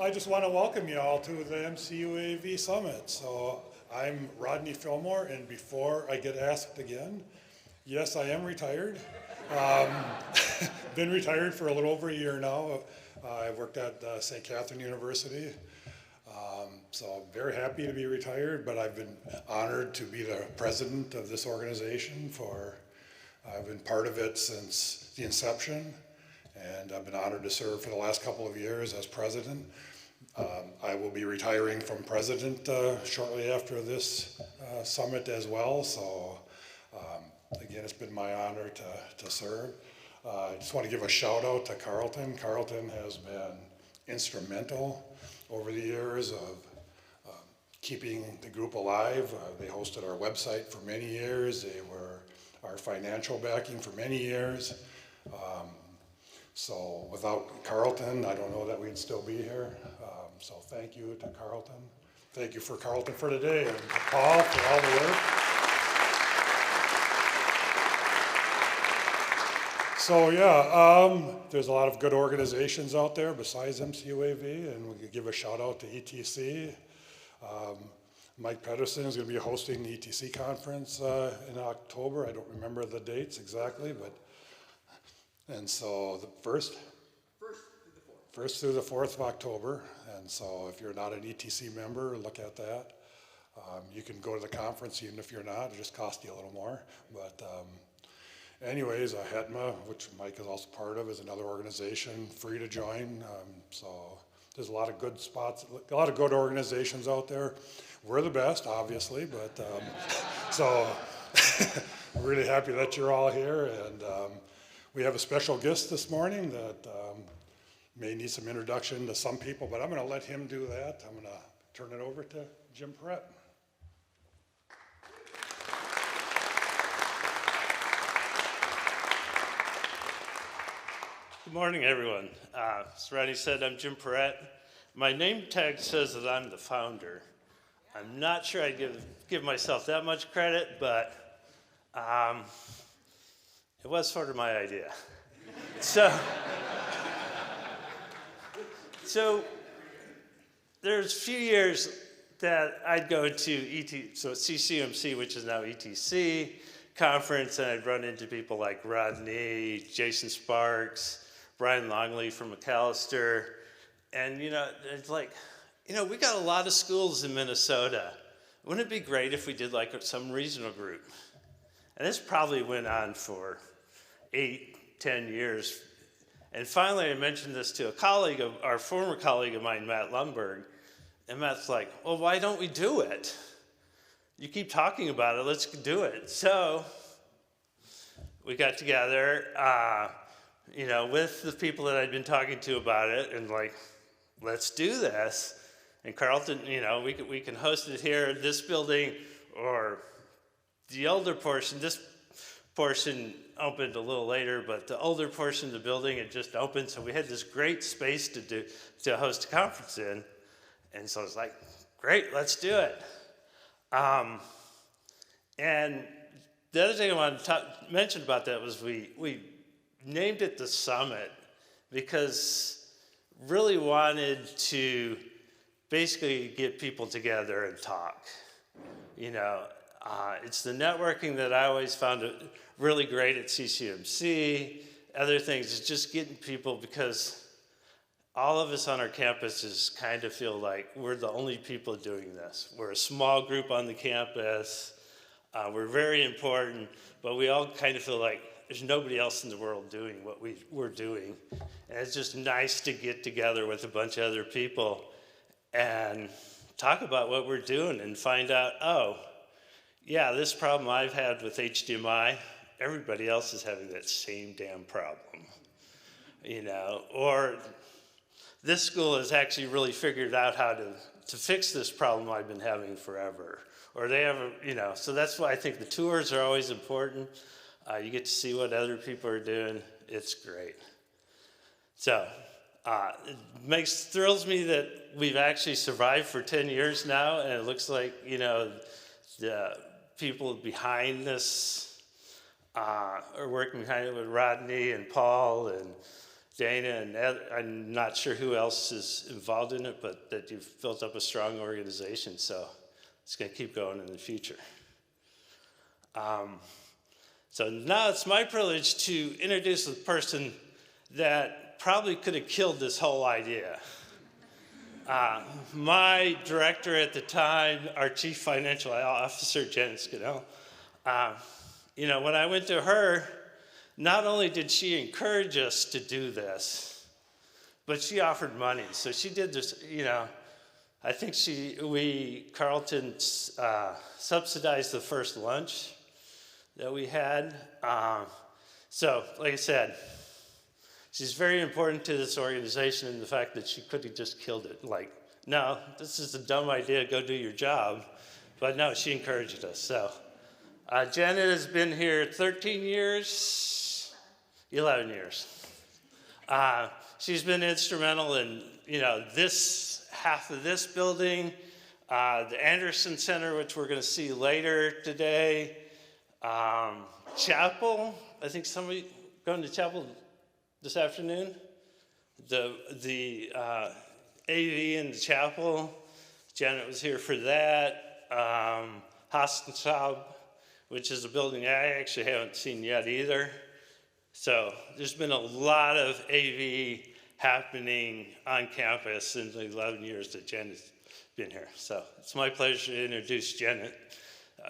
I just want to welcome you all to the MCUAV Summit. So I'm Rodney Fillmore, and before I get asked again, yes, I am retired. Been retired for a little over a year now. I worked at St. Catherine University, so I'm very happy to be retired, but I've been honored to be the president of this organization I've been part of it since the inception, and I've been honored to serve for the last couple of years as president. I will be retiring from president shortly after this summit as well, so again, it's been my honor to serve. I just want to give a shout out to Carlton. Carlton has been instrumental over the years of keeping the group alive. They hosted our website for many years. They were our financial backing for many years. So without Carlton, I don't know that we'd still be here. So thank you to Carlton. Thank you for Carlton for today, and Paul for all the work. So yeah, there's a lot of good organizations out there besides MCUAV, and we could give a shout out to ETC. Mike Pedersen is going to be hosting the ETC conference in October. I don't remember the dates exactly, and so the first through the 4th of October. And so if you're not an ETC member, look at that. You can go to the conference even if you're not. It just costs you a little more. But anyways, HETMA, which Mike is also part of, is another organization, free to join. So there's a lot of good spots, a lot of good organizations out there. We're the best, obviously, but so I'm really happy that you're all here. And we have a special guest this morning that may need some introduction to some people, but I'm going to let him do that. I'm going to turn it over to Jim Perrett. Good morning, everyone. As Rodney said, I'm Jim Perrett. My name tag says that I'm the founder. I'm not sure I'd give myself that much credit, but it was sort of my idea. So there's a few years that I'd go to CCMC, which is now ETC, conference, and I'd run into people like Rodney, Jason Sparks, Brian Longley from McAllister, and it's like, we got a lot of schools in Minnesota. Wouldn't it be great if we did like some regional group? And this probably went on for 8-10 years. And finally, I mentioned this to our former colleague of mine, Matt Lundberg, and Matt's like, well, why don't we do it? You keep talking about it, let's do it. So we got together, with the people that I'd been talking to about it, and like, let's do this. And Carlton, we can host it here in this building, or the older portion. This portion opened a little later, but the older portion of the building had just opened, so we had this great space to host a conference in. And so I was like, great, let's do it. And the other thing I wanted to mention about that was we named it the Summit because really wanted to basically get people together and talk. It's the networking that I always found really great at CCMC. Other things is just getting people, because all of us on our campuses kind of feel like we're the only people doing this. We're a small group on the campus. We're very important, but we all kind of feel like there's nobody else in the world doing what we're doing. And it's just nice to get together with a bunch of other people and talk about what we're doing and find out, yeah, this problem I've had with HDMI, everybody else is having that same damn problem, or this school has actually really figured out how to fix this problem I've been having forever, or they have, so that's why I think the tours are always important. You get to see what other people are doing. It's great. So it thrills me that we've actually survived for 10 years now, and it looks like, the people behind this are working behind it with Rodney and Paul and Dana and I'm not sure who else is involved in it, but that you've built up a strong organization, so it's going to keep going in the future. So now it's my privilege to introduce the person that probably could have killed this whole idea. My director at the time, our chief financial officer, Janet Scannell, you know, when I went to her, not only did she encourage us to do this, but she offered money. So she did this, you know, I think Carleton subsidized the first lunch that we had. So, like I said, she's very important to this organization in the fact that she could have just killed it. Like, no, this is a dumb idea, go do your job. But no, she encouraged us. So, Janet has been here 13 years, 11 years. She's been instrumental in, you know, this half of this building, the Anderson Center, which we're going to see later today, chapel. I think somebody going to chapel this afternoon. The AV in the chapel. Janet was here for that. Hostenstab, which is a building I actually haven't seen yet either. So there's been a lot of AV happening on campus in the 11 years that Janet's been here. So it's my pleasure to introduce Janet,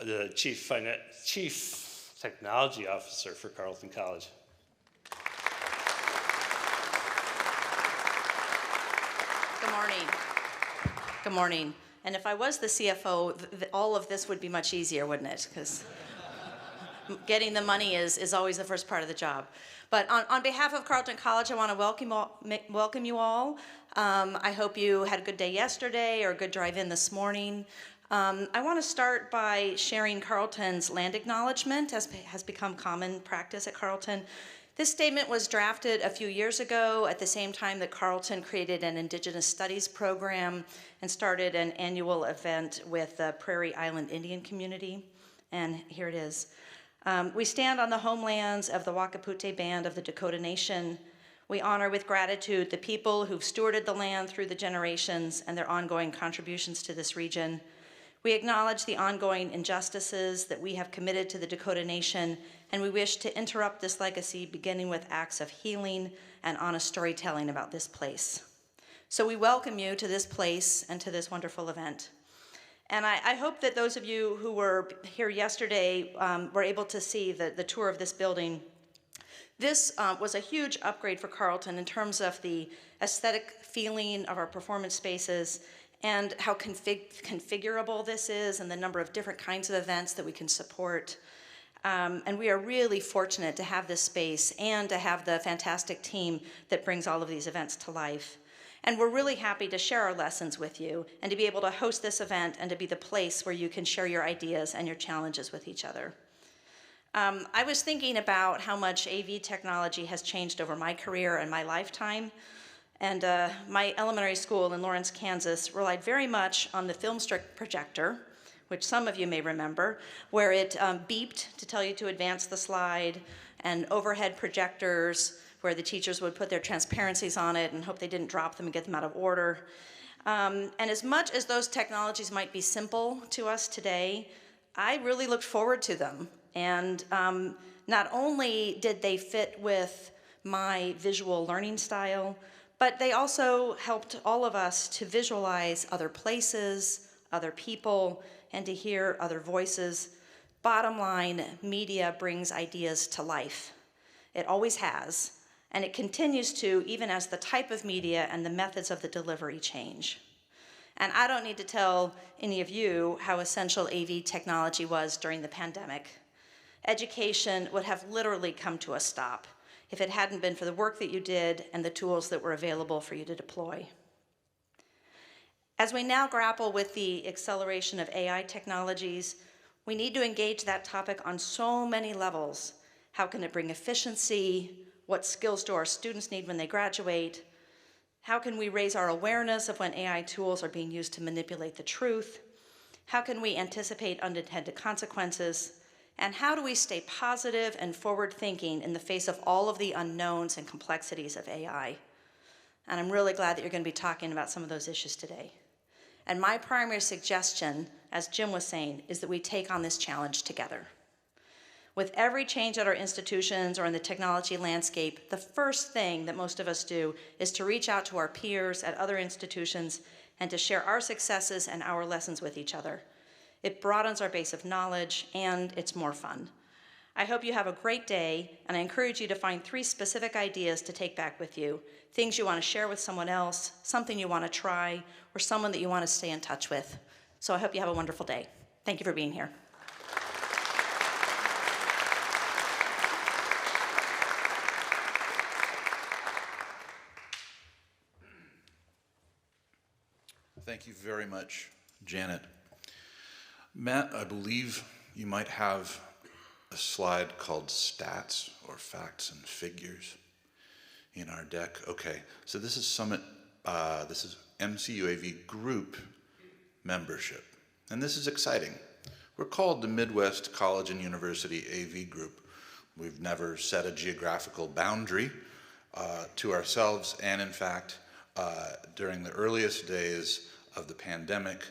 the Chief Technology Officer for Carleton College. Good morning. Good morning. And if I was the CFO, all of this would be much easier, wouldn't it? Because getting the money is always the first part of the job. But on behalf of Carleton College, I want to welcome you all. I hope you had a good day yesterday or a good drive-in this morning. I want to start by sharing Carleton's land acknowledgement, as has become common practice at Carleton. This statement was drafted a few years ago at the same time that Carleton created an Indigenous Studies program and started an annual event with the Prairie Island Indian community. And here it is. We stand on the homelands of the Wakapute Band of the Dakota Nation. We honor with gratitude the people who've stewarded the land through the generations and their ongoing contributions to this region. We acknowledge the ongoing injustices that we have committed to the Dakota Nation, and we wish to interrupt this legacy beginning with acts of healing and honest storytelling about this place. So we welcome you to this place and to this wonderful event. And I hope that those of you who were here yesterday were able to see the tour of this building. This was a huge upgrade for Carleton in terms of the aesthetic feeling of our performance spaces and how configurable this is and the number of different kinds of events that we can support. And we are really fortunate to have this space and to have the fantastic team that brings all of these events to life. And we're really happy to share our lessons with you and to be able to host this event and to be the place where you can share your ideas and your challenges with each other. I was thinking about how much AV technology has changed over my career and my lifetime. And my elementary school in Lawrence, Kansas relied very much on the film strip projector, which some of you may remember, where it beeped to tell you to advance the slide, and overhead projectors where the teachers would put their transparencies on it and hope they didn't drop them and get them out of order. And as much as those technologies might be simple to us today, I really looked forward to them. And not only did they fit with my visual learning style, but they also helped all of us to visualize other places, other people, and to hear other voices. Bottom line, media brings ideas to life. It always has, and it continues to, even as the type of media and the methods of the delivery change. And I don't need to tell any of you how essential AV technology was during the pandemic. Education would have literally come to a stop if it hadn't been for the work that you did and the tools that were available for you to deploy. As we now grapple with the acceleration of AI technologies, we need to engage that topic on so many levels. How can it bring efficiency? What skills do our students need when they graduate? How can we raise our awareness of when AI tools are being used to manipulate the truth? How can we anticipate unintended consequences? And how do we stay positive and forward-thinking in the face of all of the unknowns and complexities of AI? And I'm really glad that you're going to be talking about some of those issues today. And my primary suggestion, as Jim was saying, is that we take on this challenge together. With every change at our institutions or in the technology landscape, the first thing that most of us do is to reach out to our peers at other institutions and to share our successes and our lessons with each other. It broadens our base of knowledge, and it's more fun. I hope you have a great day, and I encourage you to find 3 specific ideas to take back with you, things you want to share with someone else, something you want to try, or someone that you want to stay in touch with. So I hope you have a wonderful day. Thank you for being here. Thank you very much, Janet. Matt, I believe you might have a slide called stats or facts and figures in our deck. Okay, so this is Summit, this is MCUAV group membership, and this is exciting. We're called the Midwest College and University AV Group. We've never set a geographical boundary to ourselves, and in fact, during the earliest days of the pandemic,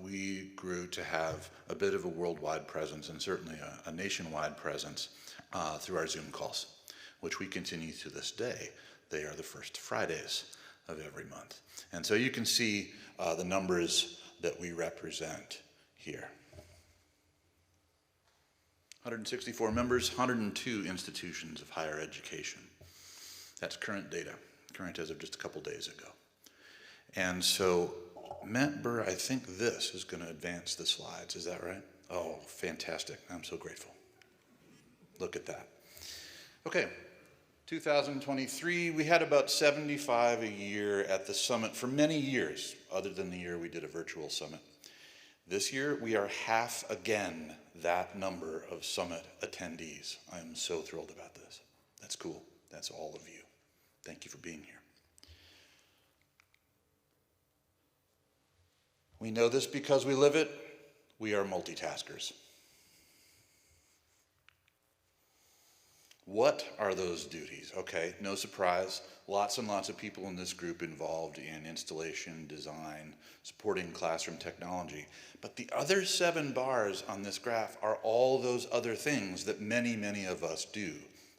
we grew to have a bit of a worldwide presence and certainly a nationwide presence through our Zoom calls, which we continue to this day. They are the first Fridays of every month. And so you can see the numbers that we represent here. 164 members, 102 institutions of higher education. That's current data, current as of just a couple days ago. And so Matt Burr, I think this is going to advance the slides. Is that right? Oh, fantastic. I'm so grateful. Look at that. Okay, 2023, we had about 75 a year at the summit for many years, other than the year we did a virtual summit. This year, we are half again that number of summit attendees. I am so thrilled about this. That's cool. That's all of you. Thank you for being here. We know this because we live it. We are multitaskers. What are those duties? Okay, no surprise. Lots and lots of people in this group involved in installation, design, supporting classroom technology. But the other 7 bars on this graph are all those other things that many, many of us do.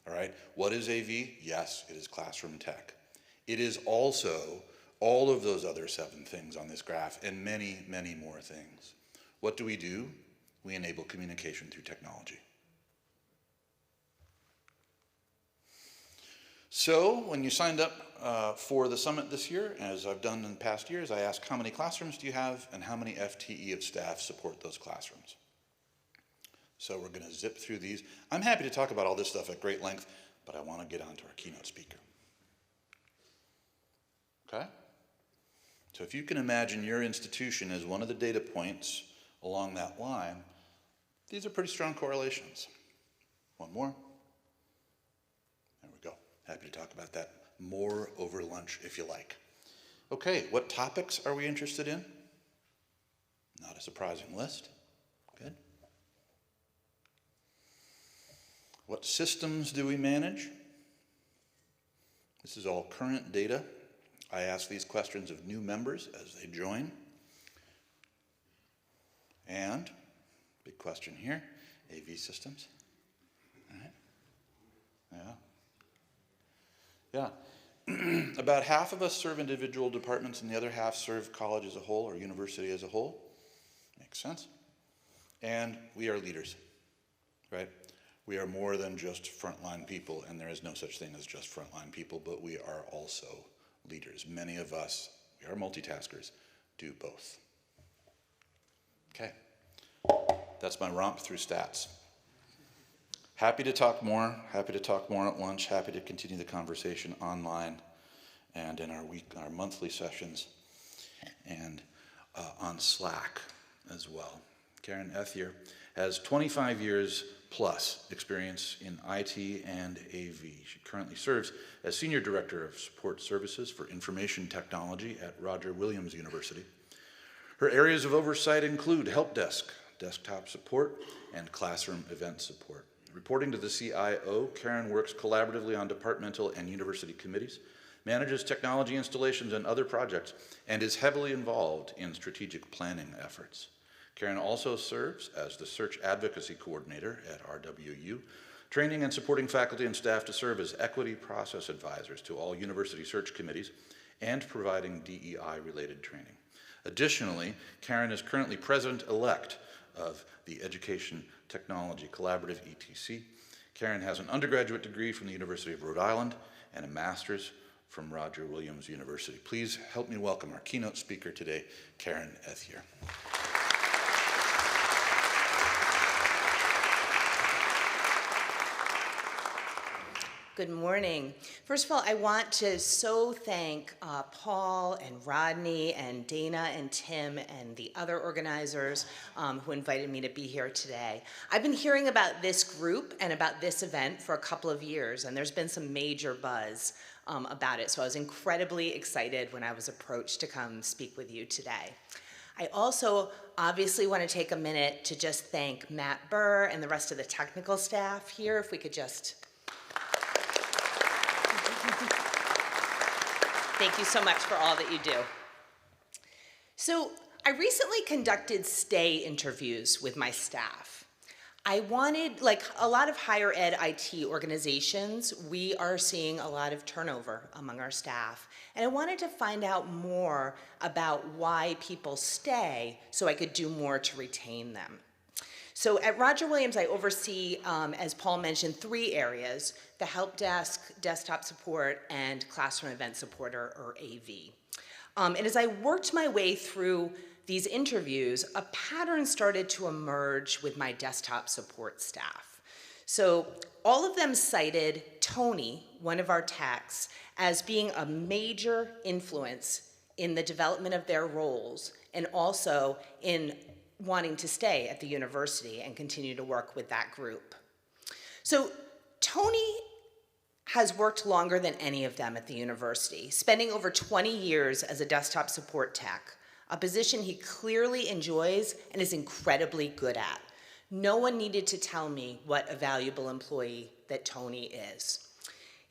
All right, what is AV? Yes, it is classroom tech. It is also all of those other 7 things on this graph and many, many more things. What do? We enable communication through technology. So when you signed up for the summit this year, as I've done in past years, I asked how many classrooms do you have and how many FTE of staff support those classrooms. So we're going to zip through these. I'm happy to talk about all this stuff at great length, but I want to get on to our keynote speaker. Okay? So if you can imagine your institution as one of the data points along that line, these are pretty strong correlations. One more. There we go. Happy to talk about that more over lunch if you like. Okay, what topics are we interested in? Not a surprising list. Good. What systems do we manage? This is all current data. I ask these questions of new members as they join. And, big question here, AV systems. All right. Yeah. About half of us serve individual departments and the other half serve college as a whole or university as a whole. Makes sense. And we are leaders, right? We are more than just frontline people, and there is no such thing as just frontline people, but we are also leaders. Many of us, we are multitaskers, do both. Okay, that's my romp through stats. Happy to talk more at lunch, happy to continue the conversation online and in our monthly sessions and on Slack as well. Karen Ethier has 25 years plus experience in IT and AV. She currently serves as Senior Director of Support Services for Information Technology at Roger Williams University. Her areas of oversight include help desk, desktop support, and classroom event support. Reporting to the CIO, Karen works collaboratively on departmental and university committees, manages technology installations and other projects, and is heavily involved in strategic planning efforts. Karen also serves as the Search Advocacy Coordinator at RWU, training and supporting faculty and staff to serve as equity process advisors to all university search committees and providing DEI-related training. Additionally, Karen is currently president-elect of the Education Technology Collaborative, ETC. Karen has an undergraduate degree from the University of Rhode Island and a master's from Roger Williams University. Please help me welcome our keynote speaker today, Karen Ethier. Good morning. First of all, I want to thank Paul and Rodney and Dana and Tim and the other organizers who invited me to be here today. I've been hearing about this group and about this event for a couple of years, and there's been some major buzz about it, so I was incredibly excited when I was approached to come speak with you today. I also obviously want to take a minute to just thank Matt Burr and the rest of the technical staff here, if we could just... Thank you so much for all that you do. So I recently conducted stay interviews with my staff. I wanted, like a lot of higher ed IT organizations, we are seeing a lot of turnover among our staff. And I wanted to find out more about why people stay so I could do more to retain them. So at Roger Williams, I oversee, as Paul mentioned, 3 areas: the help desk, desktop support, and classroom event support, or AV. And as I worked my way through these interviews, a pattern started to emerge with my desktop support staff. So all of them cited Tony, one of our techs, as being a major influence in the development of their roles and also in wanting to stay at the university and continue to work with that group. So Tony has worked longer than any of them at the university, spending over 20 years as a desktop support tech, a position he clearly enjoys and is incredibly good at. No one needed to tell me what a valuable employee that Tony is.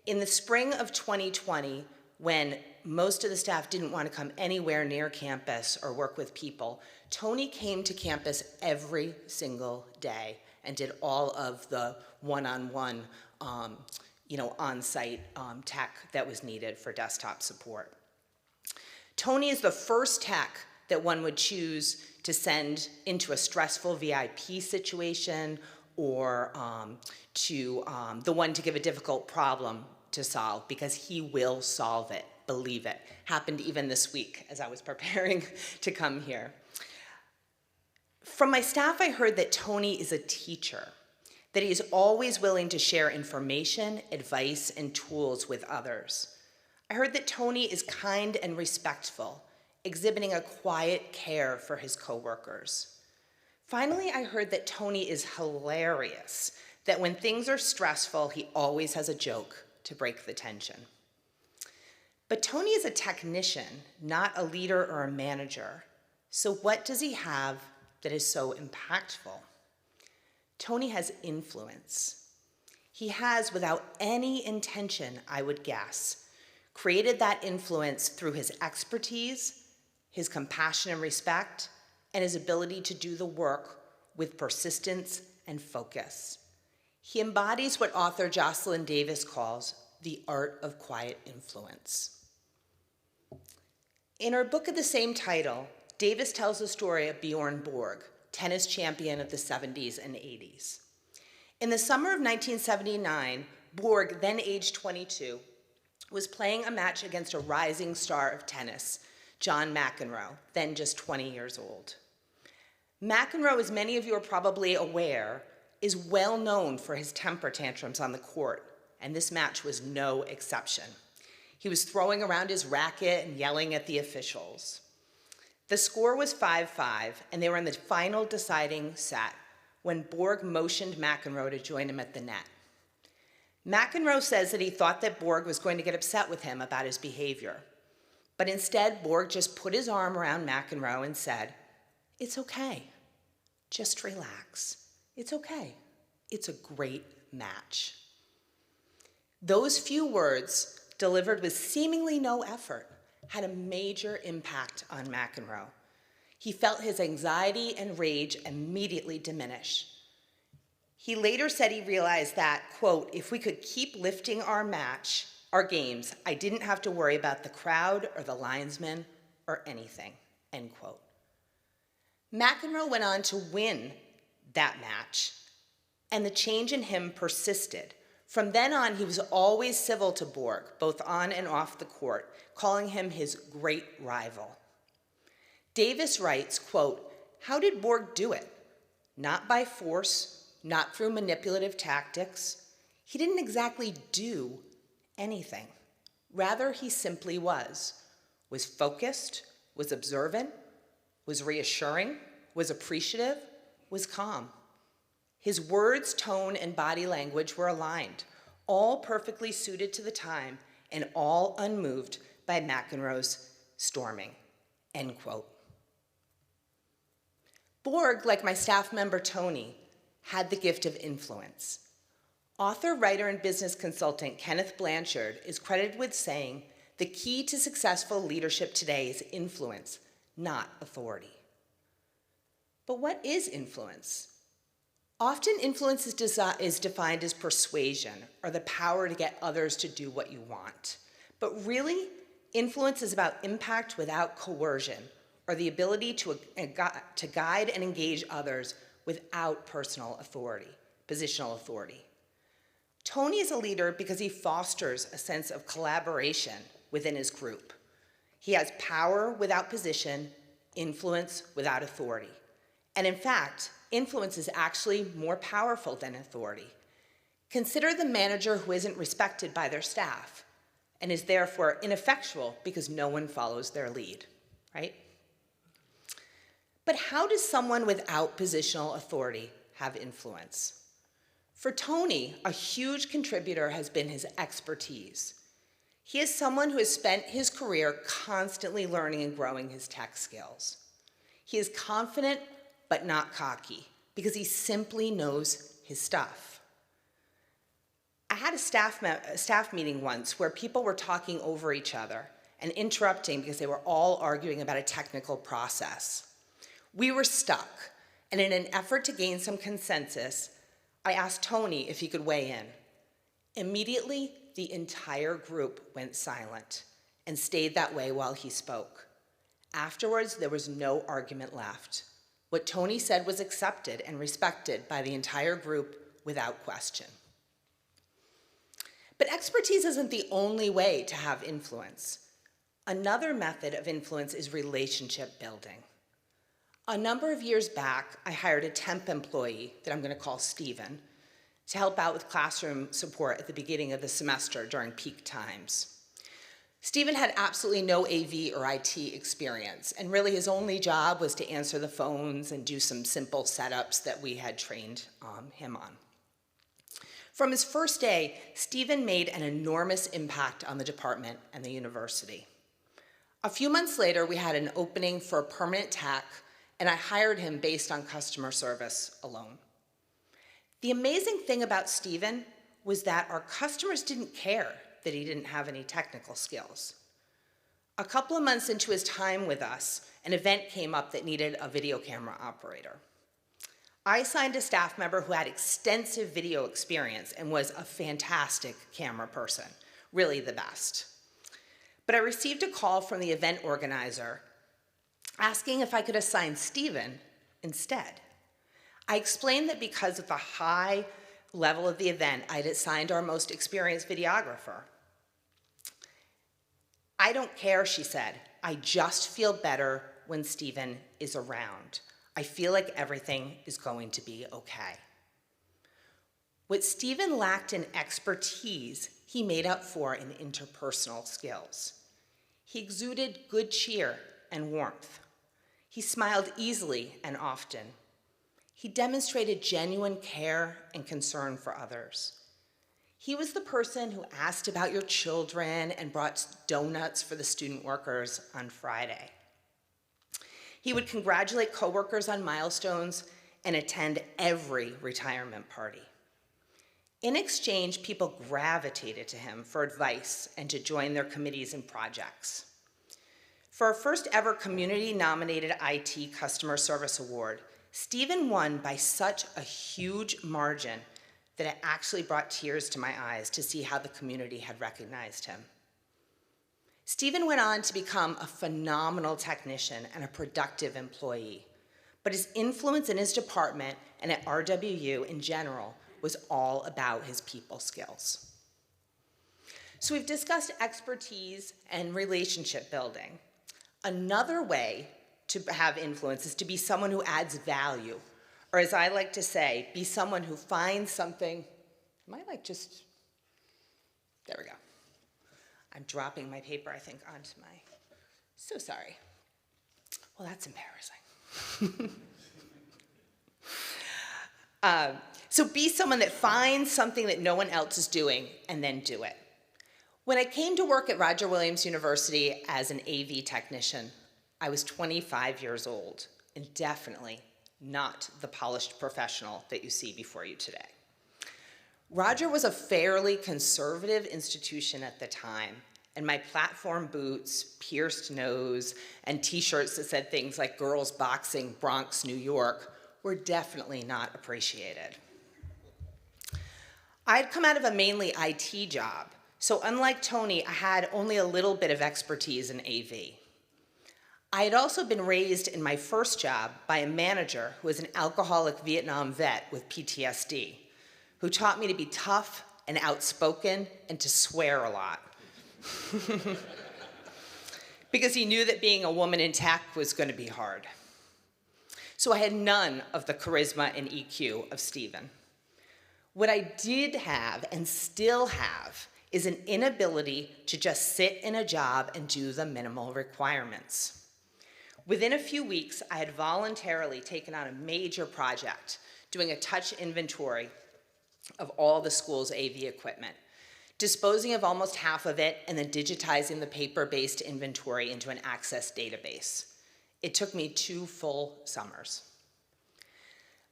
In the spring of 2020, when most of the staff didn't want to come anywhere near campus or work with people, Tony came to campus every single day and did all of the one-on-one, on-site tech that was needed for desktop support. Tony is the first tech that one would choose to send into a stressful VIP situation or the one to give a difficult problem to solve, because he will solve it, believe it. Happened even this week as I was preparing to come here. From my staff, I heard that Tony is a teacher, that he is always willing to share information, advice, and tools with others. I heard that Tony is kind and respectful, exhibiting a quiet care for his coworkers. Finally, I heard that Tony is hilarious, that when things are stressful, he always has a joke to break the tension. But Tony is a technician, not a leader or a manager. So what does he have that is so impactful? Tony has influence. He has, without any intention, I would guess, created that influence through his expertise, his compassion and respect, and his ability to do the work with persistence and focus. He embodies what author Jocelyn Davis calls the art of quiet influence. In her book of the same title, Davis tells the story of Bjorn Borg, tennis champion of the 70s and 80s. In the summer of 1979, Borg, then age 22, was playing a match against a rising star of tennis, John McEnroe, then just 20 years old. McEnroe, as many of you are probably aware, is well known for his temper tantrums on the court, and this match was no exception. He was throwing around his racket and yelling at the officials. The score was 5-5, and they were in the final deciding set when Borg motioned McEnroe to join him at the net. McEnroe says that he thought that Borg was going to get upset with him about his behavior, but instead Borg just put his arm around McEnroe and said, "It's okay. Just relax. It's okay. It's a great match. Those few words, delivered with seemingly no effort, had a major impact on McEnroe. He felt his anxiety and rage immediately diminish. He later said he realized that, quote, if we could keep lifting our games, I didn't have to worry about the crowd or the linesmen or anything, end quote. McEnroe went on to win that match, and the change in him persisted. From then on, he was always civil to Borg, both on and off the court, calling him his great rival. Davis writes, quote, how did Borg do it? Not by force, not through manipulative tactics. He didn't exactly do anything. Rather, he simply was focused, was observant, was reassuring, was appreciative, was calm. His words, tone, and body language were aligned, all perfectly suited to the time and all unmoved by McEnroe's storming, end quote. Borg, like my staff member Tony, had the gift of influence. Author, writer, and business consultant Kenneth Blanchard is credited with saying, the key to successful leadership today is influence, not authority. But what is influence? Often influence is defined as persuasion or the power to get others to do what you want. But really, influence is about impact without coercion or the ability to guide and engage others without personal authority, positional authority. Tony is a leader because he fosters a sense of collaboration within his group. He has power without position, influence without authority. And in fact, influence is actually more powerful than authority. Consider the manager who isn't respected by their staff and is therefore ineffectual because no one follows their lead, right? But how does someone without positional authority have influence? For Tony, a huge contributor has been his expertise. He is someone who has spent his career constantly learning and growing his tech skills. He is confident but not cocky because he simply knows his stuff. I had a staff meeting once where people were talking over each other and interrupting because they were all arguing about a technical process. We were stuck, and in an effort to gain some consensus, I asked Tony if he could weigh in. Immediately, the entire group went silent and stayed that way while he spoke. Afterwards, there was no argument left. What Tony said was accepted and respected by the entire group without question. But expertise isn't the only way to have influence. Another method of influence is relationship building. A number of years back, I hired a temp employee that I'm going to call Stephen to help out with classroom support at the beginning of the semester during peak times. Stephen had absolutely no AV or IT experience, and really his only job was to answer the phones and do some simple setups that we had trained him on. From his first day, Stephen made an enormous impact on the department and the university. A few months later, we had an opening for a permanent tech, and I hired him based on customer service alone. The amazing thing about Stephen was that our customers didn't care that he didn't have any technical skills. A couple of months into his time with us, an event came up that needed a video camera operator. I assigned a staff member who had extensive video experience and was a fantastic camera person, really the best. But I received a call from the event organizer asking if I could assign Stephen instead. I explained that because of the high level of the event, I'd assigned our most experienced videographer. I don't care, she said. I just feel better when Stephen is around. I feel like everything is going to be okay. What Stephen lacked in expertise, he made up for in interpersonal skills. He exuded good cheer and warmth. He smiled easily and often. He demonstrated genuine care and concern for others. He was the person who asked about your children and brought donuts for the student workers on Friday. He would congratulate coworkers on milestones and attend every retirement party. In exchange, people gravitated to him for advice and to join their committees and projects. For our first ever community-nominated IT Customer Service Award, Stephen won by such a huge margin that it actually brought tears to my eyes to see how the community had recognized him. Stephen went on to become a phenomenal technician and a productive employee, but his influence in his department and at RWU in general was all about his people skills. So we've discussed expertise and relationship building. Another way to have influence is to be someone who adds value, or as I like to say, be someone who finds something. Am I like just, there we go. I'm dropping my paper, I think, onto my, so sorry. Well, that's embarrassing. So be someone that finds something that no one else is doing and then do it. When I came to work at Roger Williams University as an AV technician, I was 25 years old and definitely not the polished professional that you see before you today. Roger was a fairly conservative institution at the time, and my platform boots, pierced nose, and t-shirts that said things like "Girls Boxing, Bronx, New York" were definitely not appreciated. I had come out of a mainly IT job, so unlike Tony, I had only a little bit of expertise in AV. I had also been raised in my first job by a manager who was an alcoholic Vietnam vet with PTSD, who taught me to be tough and outspoken and to swear a lot. Because he knew that being a woman in tech was going to be hard. So I had none of the charisma and EQ of Stephen. What I did have and still have is an inability to just sit in a job and do the minimal requirements. Within a few weeks, I had voluntarily taken on a major project, doing a touch inventory of all the school's AV equipment, disposing of almost half of it, and then digitizing the paper-based inventory into an Access database. It took me 2 full summers.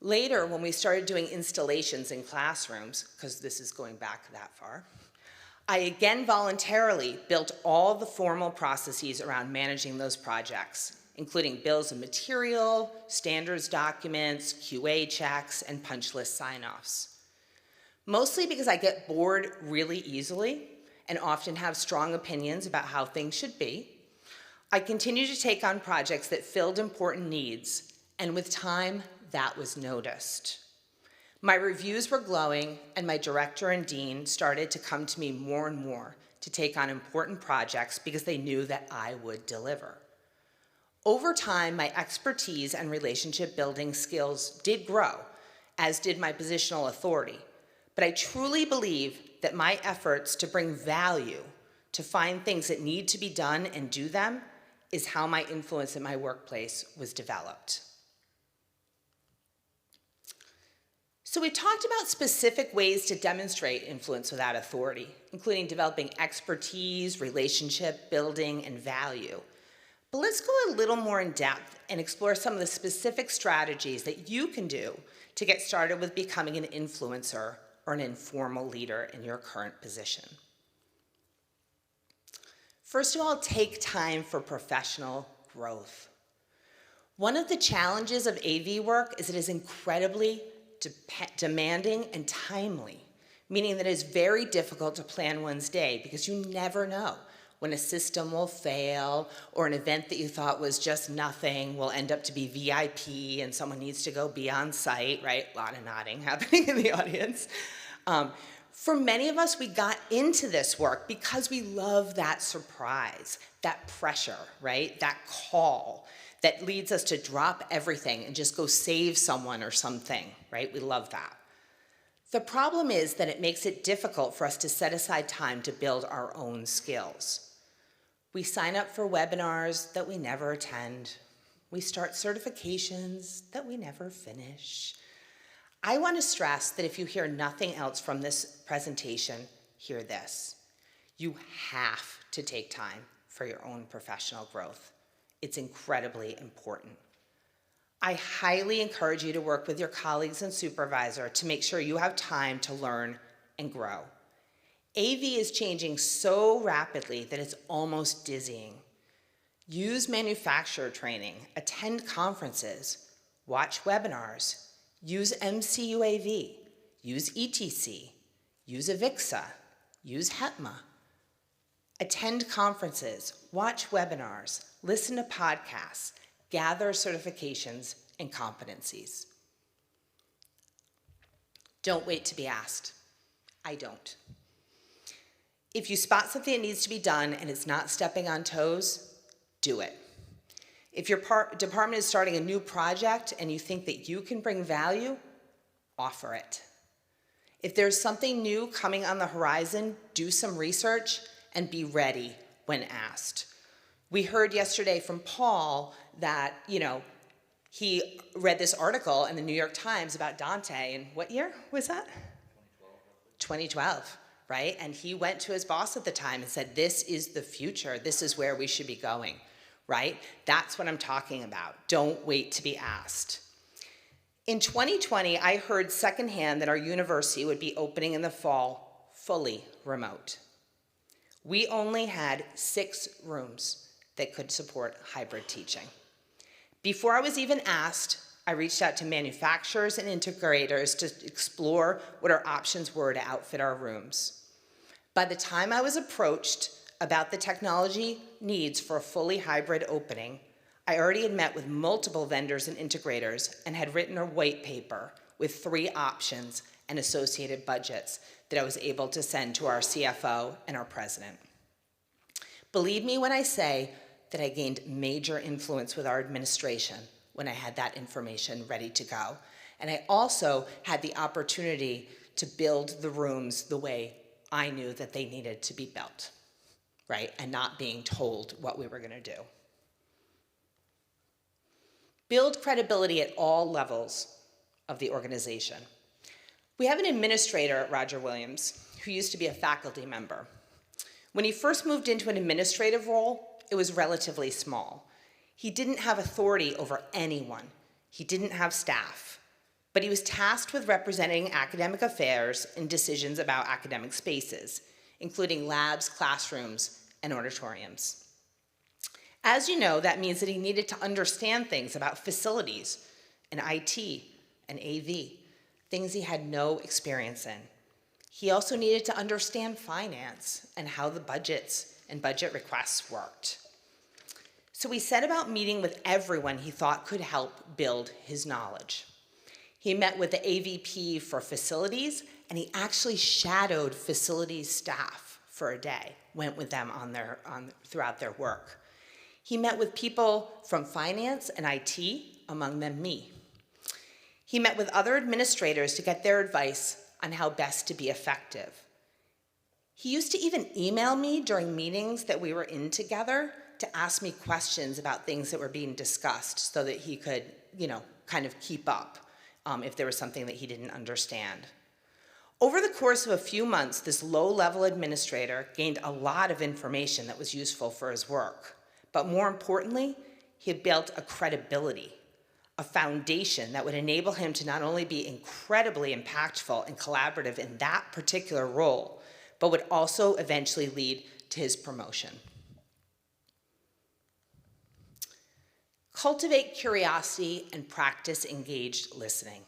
Later, when we started doing installations in classrooms, because this is going back that far, I again voluntarily built all the formal processes around managing those projects, including bills of material, standards documents, QA checks, and punch list sign-offs. Mostly because I get bored really easily and often have strong opinions about how things should be, I continued to take on projects that filled important needs, and with time, that was noticed. My reviews were glowing, and my director and dean started to come to me more and more to take on important projects because they knew that I would deliver. Over time, my expertise and relationship building skills did grow, as did my positional authority. But I truly believe that my efforts to bring value, to find things that need to be done and do them, is how my influence in my workplace was developed. So we talked about specific ways to demonstrate influence without authority, including developing expertise, relationship building, and value. But let's go a little more in depth and explore some of the specific strategies that you can do to get started with becoming an influencer or an informal leader in your current position. First of all, take time for professional growth. One of the challenges of AV work is it is incredibly demanding and timely, meaning that it is very difficult to plan one's day because you never know when a system will fail or an event that you thought was just nothing will end up to be VIP and someone needs to go be on site, right? A lot of nodding happening in the audience. For many of us, we got into this work because we love that surprise, that pressure, right? That call that leads us to drop everything and just go save someone or something, right? We love that. The problem is that it makes it difficult for us to set aside time to build our own skills. We sign up for webinars that we never attend. We start certifications that we never finish. I want to stress that if you hear nothing else from this presentation, hear this. You have to take time for your own professional growth. It's incredibly important. I highly encourage you to work with your colleagues and supervisor to make sure you have time to learn and grow. AV is changing so rapidly that it's almost dizzying. Use manufacturer training, attend conferences, watch webinars, use MCUAV, use ETC, use AVIXA, use HETMA. Attend conferences, watch webinars, listen to podcasts, gather certifications and competencies. Don't wait to be asked. I don't. If you spot something that needs to be done and it's not stepping on toes, do it. If your department is starting a new project and you think that you can bring value, offer it. If there's something new coming on the horizon, do some research and be ready when asked. We heard yesterday from Paul that, he read this article in the New York Times about Dante, and what year was that? 2012, right? And he went to his boss at the time and said, this is the future, this is where we should be going, right? That's what I'm talking about. Don't wait to be asked. In 2020, I heard secondhand that our university would be opening in the fall fully remote. We only had 6 rooms that could support hybrid teaching. Before I was even asked, I reached out to manufacturers and integrators to explore what our options were to outfit our rooms. By the time I was approached about the technology needs for a fully hybrid opening, I already had met with multiple vendors and integrators and had written a white paper with 3 options and associated budgets that I was able to send to our CFO and our president. Believe me when I say that I gained major influence with our administration when I had that information ready to go. And I also had the opportunity to build the rooms the way I knew that they needed to be built, right? And not being told what we were gonna do. Build credibility at all levels of the organization. We have an administrator at Roger Williams who used to be a faculty member. When he first moved into an administrative role, it was relatively small. He didn't have authority over anyone. He didn't have staff, but he was tasked with representing academic affairs and decisions about academic spaces, including labs, classrooms, and auditoriums. As you know, that means that he needed to understand things about facilities and IT and AV, things he had no experience in. He also needed to understand finance and how the budgets and budget requests worked. So he set about meeting with everyone he thought could help build his knowledge. He met with the AVP for facilities, and he actually shadowed facilities staff for a day, went with them throughout their work. He met with people from finance and IT, among them me. He met with other administrators to get their advice on how best to be effective. He used to even email me during meetings that we were in together to ask me questions about things that were being discussed so that he could, kind of keep up if there was something that he didn't understand. Over the course of a few months, this low-level administrator gained a lot of information that was useful for his work. But more importantly, he had built a credibility, a foundation that would enable him to not only be incredibly impactful and collaborative in that particular role, but would also eventually lead to his promotion. Cultivate curiosity and practice engaged listening.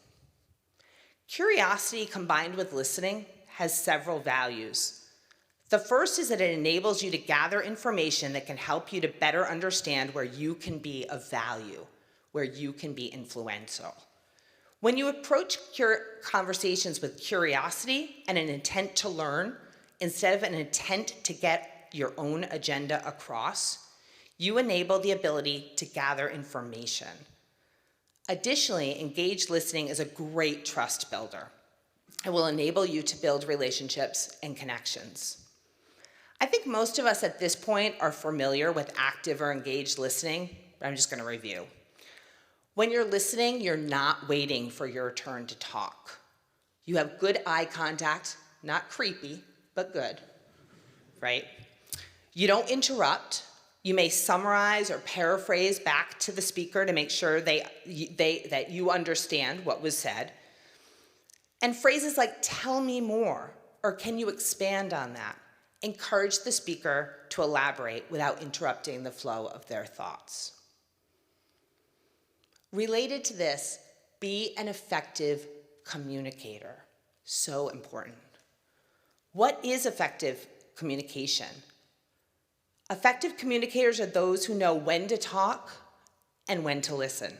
Curiosity combined with listening has several values. The first is that it enables you to gather information that can help you to better understand where you can be of value, where you can be influential. When you approach conversations with curiosity and an intent to learn, instead of an intent to get your own agenda across, you enable the ability to gather information. Additionally, engaged listening is a great trust builder. It will enable you to build relationships and connections. I think most of us at this point are familiar with active or engaged listening, but I'm just going to review. When you're listening, you're not waiting for your turn to talk. You have good eye contact, not creepy, but good, right? You don't interrupt. You may summarize or paraphrase back to the speaker to make sure that you understand what was said. And phrases like, tell me more, or can you expand on that, encourage the speaker to elaborate without interrupting the flow of their thoughts. Related to this, be an effective communicator. So important. What is effective communication? Effective communicators are those who know when to talk and when to listen.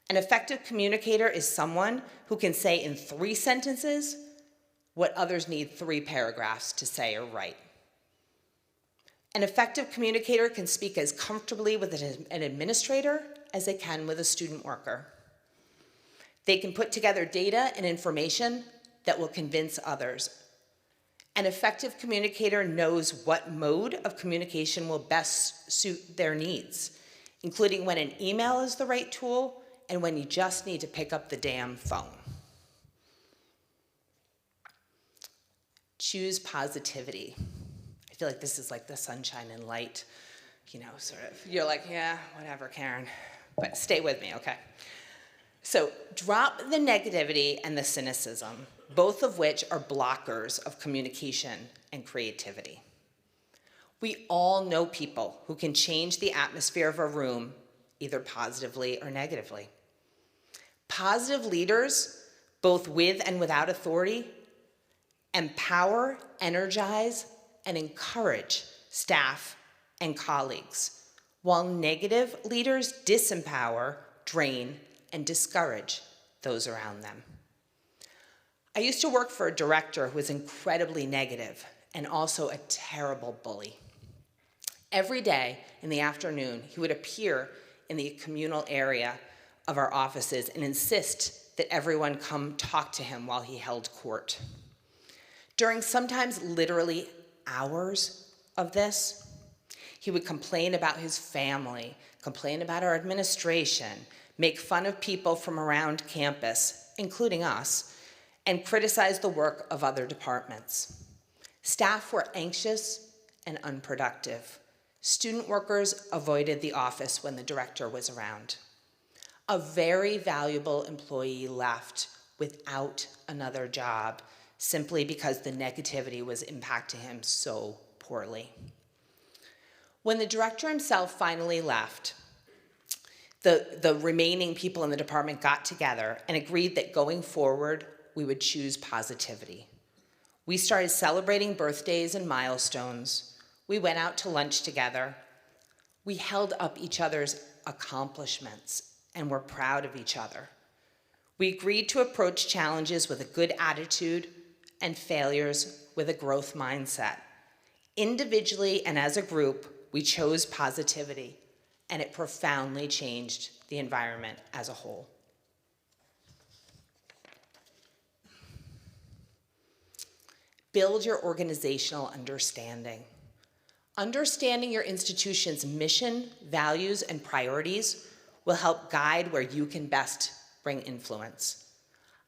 An effective communicator is someone who can say in 3 sentences what others need 3 paragraphs to say or write. An effective communicator can speak as comfortably with an administrator as they can with a student worker. They can put together data and information that will convince others. An effective communicator knows what mode of communication will best suit their needs, including when an email is the right tool and when you just need to pick up the damn phone. Choose positivity. I feel like this is like the sunshine and light, sort of. You're like, yeah, whatever, Karen. But stay with me, okay? So drop the negativity and the cynicism, both of which are blockers of communication and creativity. We all know people who can change the atmosphere of a room, either positively or negatively. Positive leaders, both with and without authority, empower, energize, and encourage staff and colleagues, while negative leaders disempower, drain, and discourage those around them. I used to work for a director who was incredibly negative and also a terrible bully. Every day in the afternoon, he would appear in the communal area of our offices and insist that everyone come talk to him while he held court. During sometimes literally hours of this, he would complain about his family, complain about our administration, make fun of people from around campus, including us, and criticize the work of other departments. Staff were anxious and unproductive. Student workers avoided the office when the director was around. A very valuable employee left without another job simply because the negativity was impacting him so poorly. When the director himself finally left, the remaining people in the department got together and agreed that going forward, we would choose positivity. We started celebrating birthdays and milestones. We went out to lunch together. We held up each other's accomplishments and were proud of each other. We agreed to approach challenges with a good attitude and failures with a growth mindset. Individually and as a group, we chose positivity, and it profoundly changed the environment as a whole. Build your organizational understanding. Understanding your institution's mission, values, and priorities will help guide where you can best bring influence.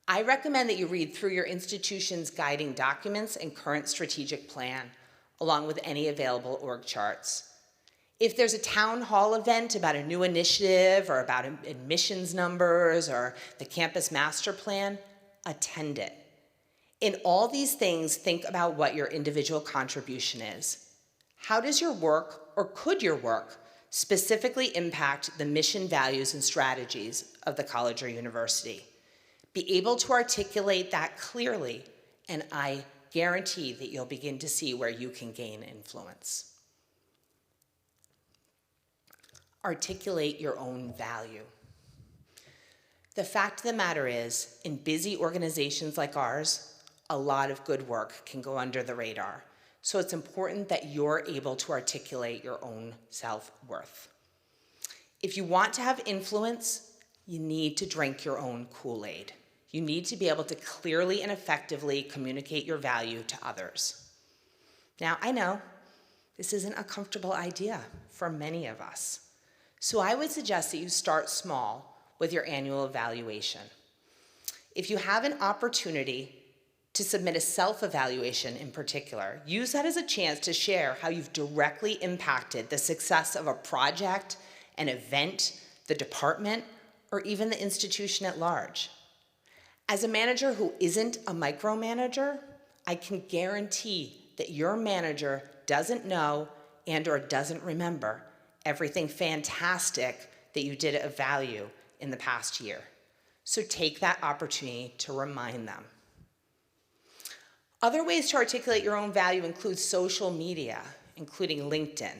I recommend that you read through your institution's guiding documents and current strategic plan, along with any available org charts. If there's a town hall event about a new initiative or about admissions numbers or the campus master plan, attend it. In all these things, think about what your individual contribution is. How does your work, or could your work, specifically impact the mission, values, and strategies of the college or university? Be able to articulate that clearly, and I guarantee that you'll begin to see where you can gain influence. Articulate your own value. The fact of the matter is, in busy organizations like ours, a lot of good work can go under the radar. So it's important that you're able to articulate your own self-worth. If you want to have influence, you need to drink your own Kool-Aid. You need to be able to clearly and effectively communicate your value to others. Now, I know this isn't a comfortable idea for many of us. So I would suggest that you start small with your annual evaluation. If you have an opportunity to submit a self-evaluation in particular. Use that as a chance to share how you've directly impacted the success of a project, an event, the department, or even the institution at large. As a manager who isn't a micromanager, I can guarantee that your manager doesn't know and/or doesn't remember everything fantastic that you did of value in the past year. So take that opportunity to remind them. Other ways to articulate your own value include social media, including LinkedIn.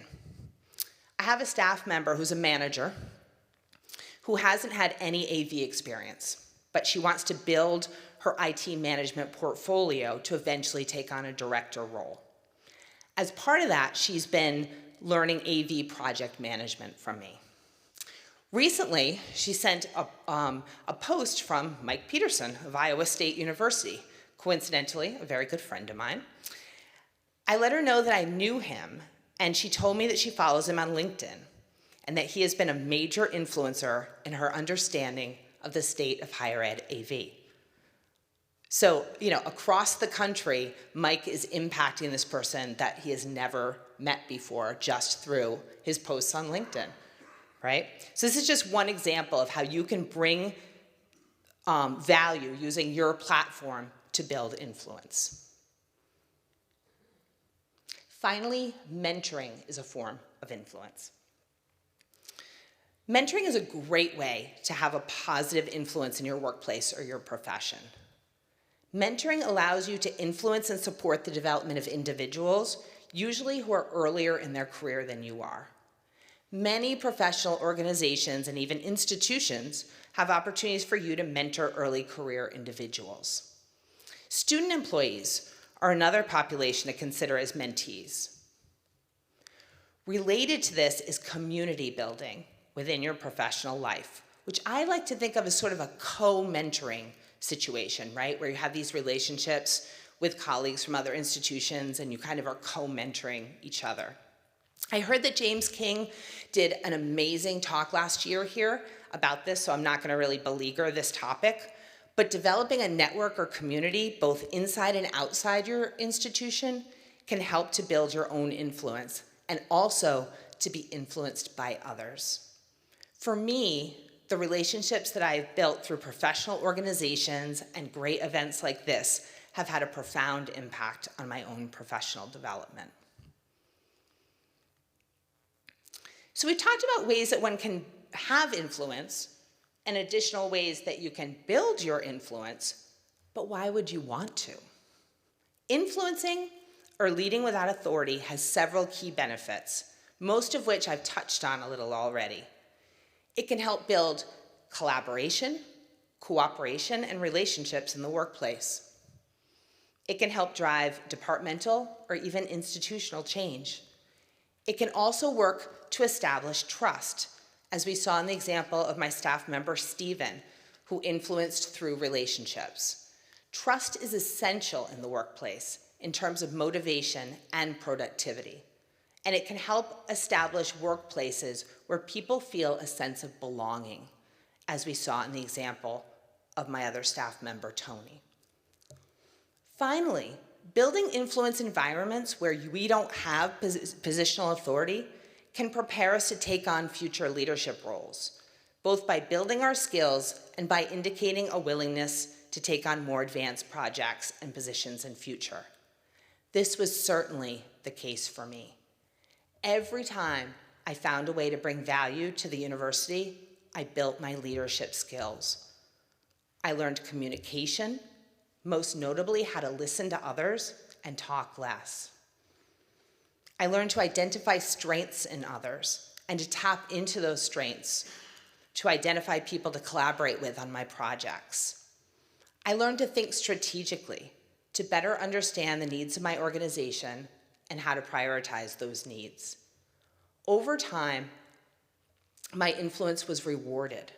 I have a staff member who's a manager who hasn't had any AV experience, but she wants to build her IT management portfolio to eventually take on a director role. As part of that, she's been learning AV project management from me. Recently, she sent a post from Mike Peterson of Iowa State University, coincidentally, a very good friend of mine. I let her know that I knew him, and she told me that she follows him on LinkedIn, and that he has been a major influencer in her understanding of the state of higher ed AV. So, across the country, Mike is impacting this person that he has never met before just through his posts on LinkedIn, right? So this is just one example of how you can bring value using your platform to build influence. Finally, mentoring is a form of influence. Mentoring is a great way to have a positive influence in your workplace or your profession. Mentoring allows you to influence and support the development of individuals, usually who are earlier in their career than you are. Many professional organizations and even institutions have opportunities for you to mentor early career individuals. Student employees are another population to consider as mentees. Related to this is community building within your professional life, which I like to think of as sort of a co-mentoring situation, right? Where you have these relationships with colleagues from other institutions and you kind of are co-mentoring each other. I heard that James King did an amazing talk last year here about this, so I'm not gonna really beleaguer this topic, but developing a network or community, both inside and outside your institution, can help to build your own influence and also to be influenced by others. For me, the relationships that I've built through professional organizations and great events like this have had a profound impact on my own professional development. So we talked about ways that one can have influence and additional ways that you can build your influence, but why would you want to? Influencing or leading without authority has several key benefits, most of which I've touched on a little already. It can help build collaboration, cooperation, and relationships in the workplace. It can help drive departmental or even institutional change. It can also work to establish trust, as we saw in the example of my staff member, Stephen, who influenced through relationships. Trust is essential in the workplace in terms of motivation and productivity. And it can help establish workplaces where people feel a sense of belonging, as we saw in the example of my other staff member, Tony. Finally, building influence environments where we don't have positional authority can prepare us to take on future leadership roles, both by building our skills and by indicating a willingness to take on more advanced projects and positions in future. This was certainly the case for me. Every time I found a way to bring value to the university, I built my leadership skills. I learned communication, most notably how to listen to others and talk less. I learned to identify strengths in others and to tap into those strengths, to identify people to collaborate with on my projects. I learned to think strategically, to better understand the needs of my organization and how to prioritize those needs. Over time, my influence was rewarded.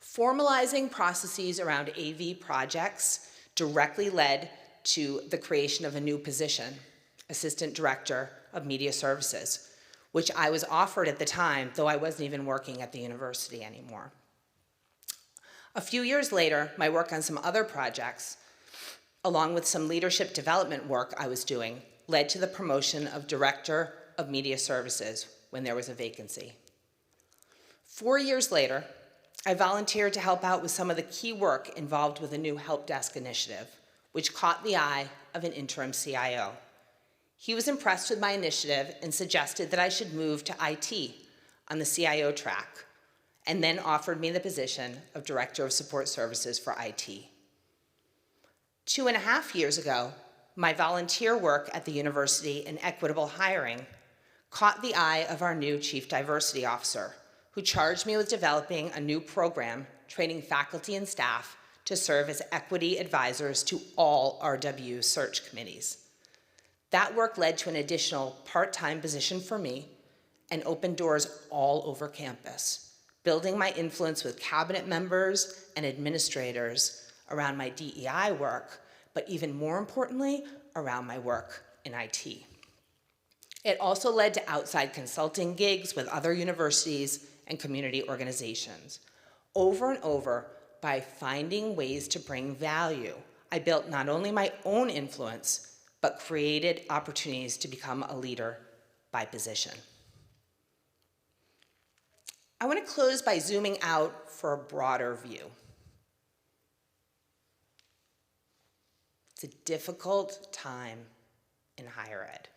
Formalizing processes around AV projects directly led to the creation of a new position, Assistant Director of Media Services, which I was offered at the time, though I wasn't even working at the university anymore. A few years later, my work on some other projects along with some leadership development work I was doing, led to the promotion of Director of Media Services when there was a vacancy. 4 years later, I volunteered to help out with some of the key work involved with a new help desk initiative, which caught the eye of an interim CIO. He was impressed with my initiative and suggested that I should move to IT on the CIO track, and then offered me the position of Director of Support Services for IT. 2.5 years ago, my volunteer work at the university in equitable hiring caught the eye of our new Chief Diversity Officer, who charged me with developing a new program training faculty and staff to serve as equity advisors to all RW search committees. That work led to an additional part-time position for me and opened doors all over campus, building my influence with cabinet members and administrators around my DEI work, but even more importantly, around my work in IT. It also led to outside consulting gigs with other universities and community organizations. Over and over, by finding ways to bring value, I built not only my own influence, but created opportunities to become a leader by position. I want to close by zooming out for a broader view. It's a difficult time in higher ed.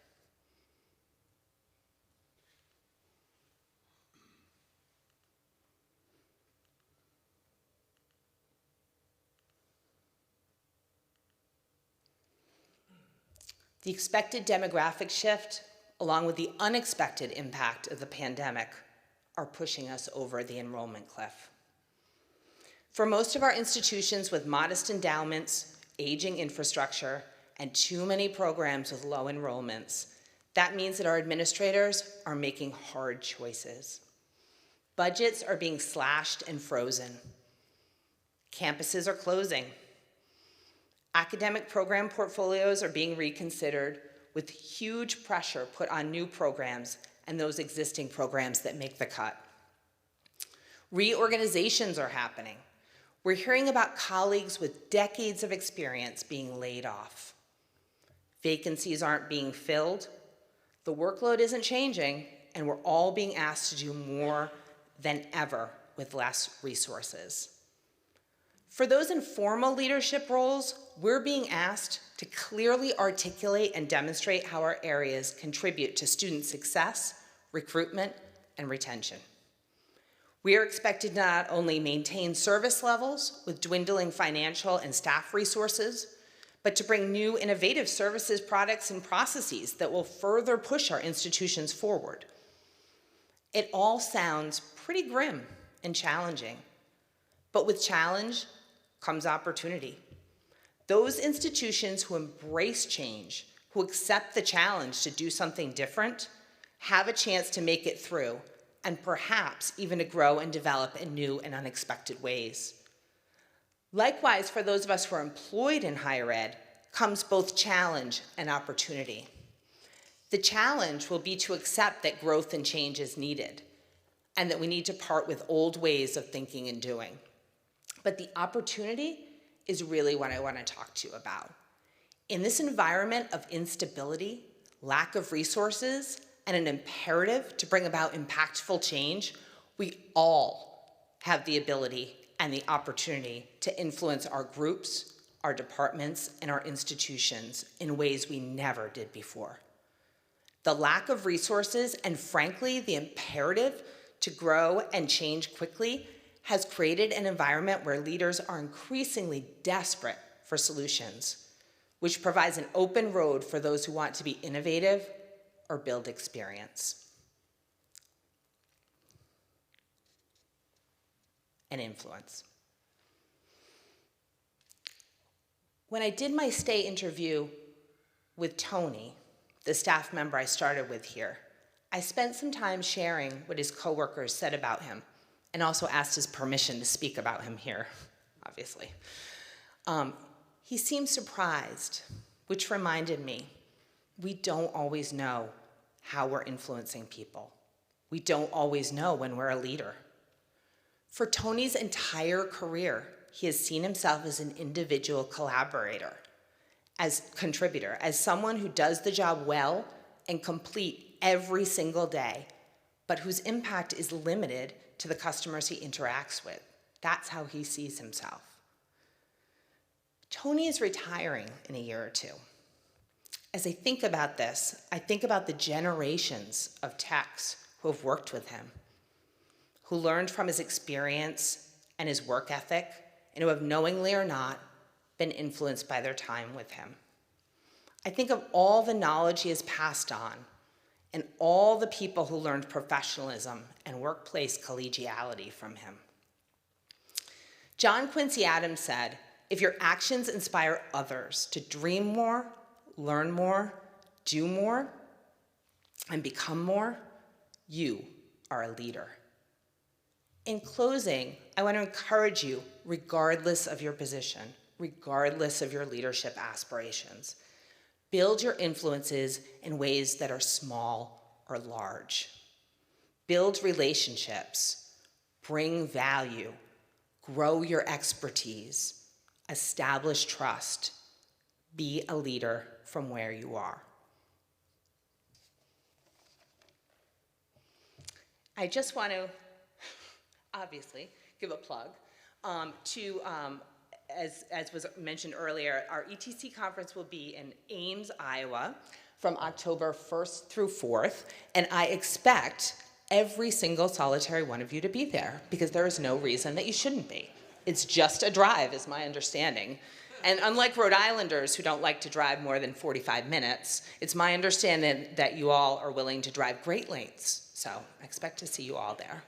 The expected demographic shift, along with the unexpected impact of the pandemic, are pushing us over the enrollment cliff. For most of our institutions with modest endowments, aging infrastructure, and too many programs with low enrollments, that means that our administrators are making hard choices. Budgets are being slashed and frozen. Campuses are closing. Academic program portfolios are being reconsidered with huge pressure put on new programs and those existing programs that make the cut. Reorganizations are happening. We're hearing about colleagues with decades of experience being laid off. Vacancies aren't being filled, the workload isn't changing, and we're all being asked to do more than ever with less resources. For those in formal leadership roles, we're being asked to clearly articulate and demonstrate how our areas contribute to student success, recruitment, and retention. We are expected to not only maintain service levels with dwindling financial and staff resources, but to bring new innovative services, products, and processes that will further push our institutions forward. It all sounds pretty grim and challenging, but with challenge comes opportunity. Those institutions who embrace change, who accept the challenge to do something different, have a chance to make it through, and perhaps even to grow and develop in new and unexpected ways. Likewise, for those of us who are employed in higher ed, comes both challenge and opportunity. The challenge will be to accept that growth and change is needed, and that we need to part with old ways of thinking and doing. But the opportunity is really what I want to talk to you about. In this environment of instability, lack of resources, and an imperative to bring about impactful change, we all have the ability and the opportunity to influence our groups, our departments, and our institutions in ways we never did before. The lack of resources and, frankly, the imperative to grow and change quickly has created an environment where leaders are increasingly desperate for solutions, which provides an open road for those who want to be innovative or build experience and influence. When I did my stay interview with Tony, the staff member I started with here, I spent some time sharing what his coworkers said about him, and also asked his permission to speak about him here, obviously. He seemed surprised, which reminded me, we don't always know how we're influencing people. We don't always know when we're a leader. For Tony's entire career, he has seen himself as an individual collaborator, as contributor, as someone who does the job well and complete every single day, but whose impact is limited to the customers he interacts with. That's how he sees himself. Tony is retiring in a year or two. As I think about this, I think about the generations of techs who have worked with him, who learned from his experience and his work ethic, and who have knowingly or not been influenced by their time with him. I think of all the knowledge he has passed on and all the people who learned professionalism and workplace collegiality from him. John Quincy Adams said, "If your actions inspire others to dream more, learn more, do more, and become more, you are a leader." In closing, I want to encourage you, regardless of your position, regardless of your leadership aspirations, build your influences in ways that are small or large. Build relationships, bring value, grow your expertise, establish trust, be a leader from where you are. I just want to, obviously, give a plug to, as was mentioned earlier, our ETC conference will be in Ames, Iowa, from October 1st through 4th, and I expect every single solitary one of you to be there, because there is no reason that you shouldn't be. It's just a drive, is my understanding. And unlike Rhode Islanders who don't like to drive more than 45 minutes, it's my understanding that you all are willing to drive Great Lakes. So I expect to see you all there.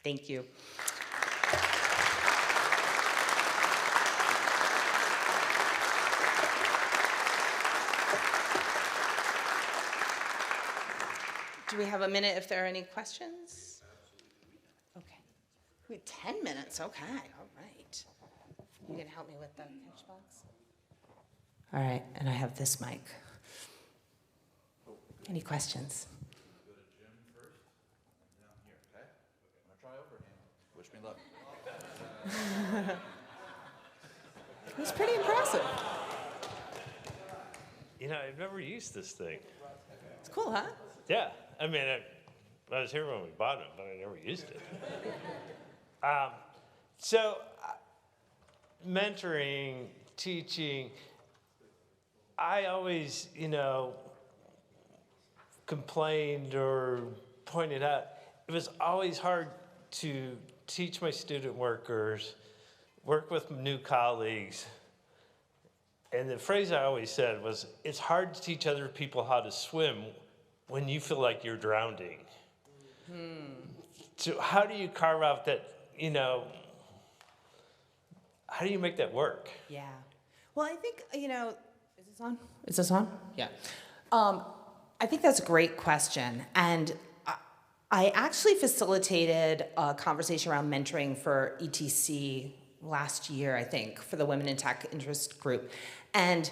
Thank you. Do we have a minute if there are any questions? Okay. We have 10 minutes. Okay. All right. You gonna help me with the catch box? All right. And I have this mic. Any questions? Go to Jim first, and down here, okay? I'm gonna try overhand. Wish me luck. It was pretty impressive. You know, I've never used this thing. It's cool, huh? Yeah, I mean, I was here when we bought it, but I never used it. Mentoring, teaching, I always, complained or pointed out, it was always hard to teach my student workers, work with new colleagues. And the phrase I always said was, it's hard to teach other people how to swim when you feel like you're drowning. So how do you carve out that, how do you make that work? Yeah. Well, I think, is this on? Is this on? Yeah. I think that's a great question. And I actually facilitated a conversation around mentoring for ETC last year, I think, for the Women in Tech Interest Group. And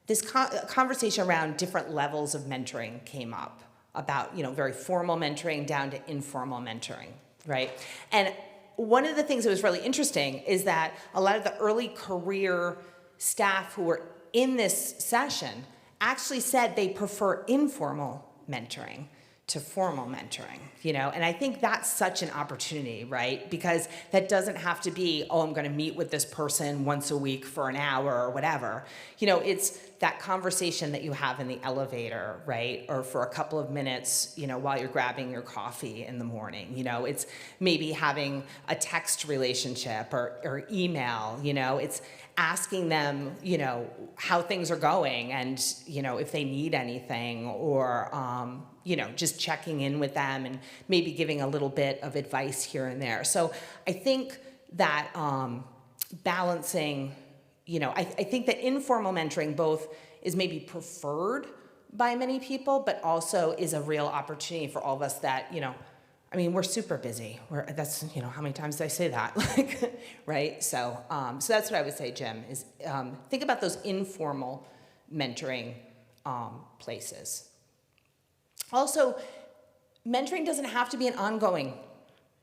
this conversation around different levels of mentoring came up about, very formal mentoring down to informal mentoring, right? And one of the things that was really interesting is that a lot of the early career staff who were in this session actually said they prefer informal mentoring to formal mentoring, and I think that's such an opportunity, right? Because that doesn't have to be, I'm going to meet with this person once a week for an hour or whatever. It's that conversation that you have in the elevator, right? Or for a couple of minutes, while you're grabbing your coffee in the morning. It's maybe having a text relationship or email, it's asking them, how things are going and, if they need anything or, just checking in with them and maybe giving a little bit of advice here and there. So I think that balancing, I think that informal mentoring both is maybe preferred by many people, but also is a real opportunity for all of us that, we're super busy. That's, how many times did I say that? Right? So that's what I would say, Jim, is think about those informal mentoring places. Also, mentoring doesn't have to be an ongoing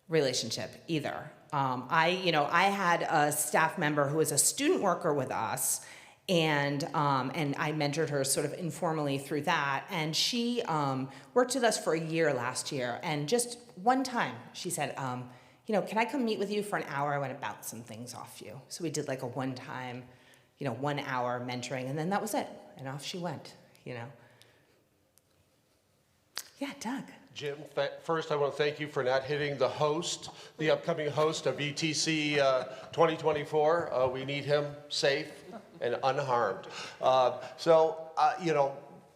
relationship either. I had a staff member who was a student worker with us, and I mentored her sort of informally through that. And she worked with us for a year last year. And just one time, she said, can I come meet with you for an hour? I want to bounce some things off you. So we did like a one-time, 1 hour mentoring, and then that was it. And off she went, Yeah, Doug. Jim, first I want to thank you for not hitting the upcoming host of ETC 2024. We need him safe and unharmed.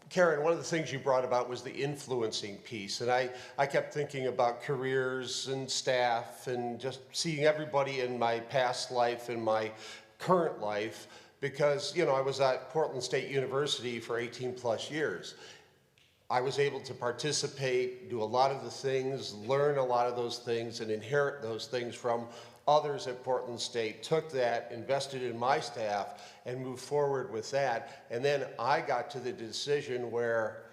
Karen, one of the things you brought about was the influencing piece. And I kept thinking about careers and staff and just seeing everybody in my past life and my current life because, I was at Portland State University for 18 plus years. I was able to participate, do a lot of the things, learn a lot of those things, and inherit those things from others at Portland State, took that, invested in my staff, and moved forward with that. And then I got to the decision where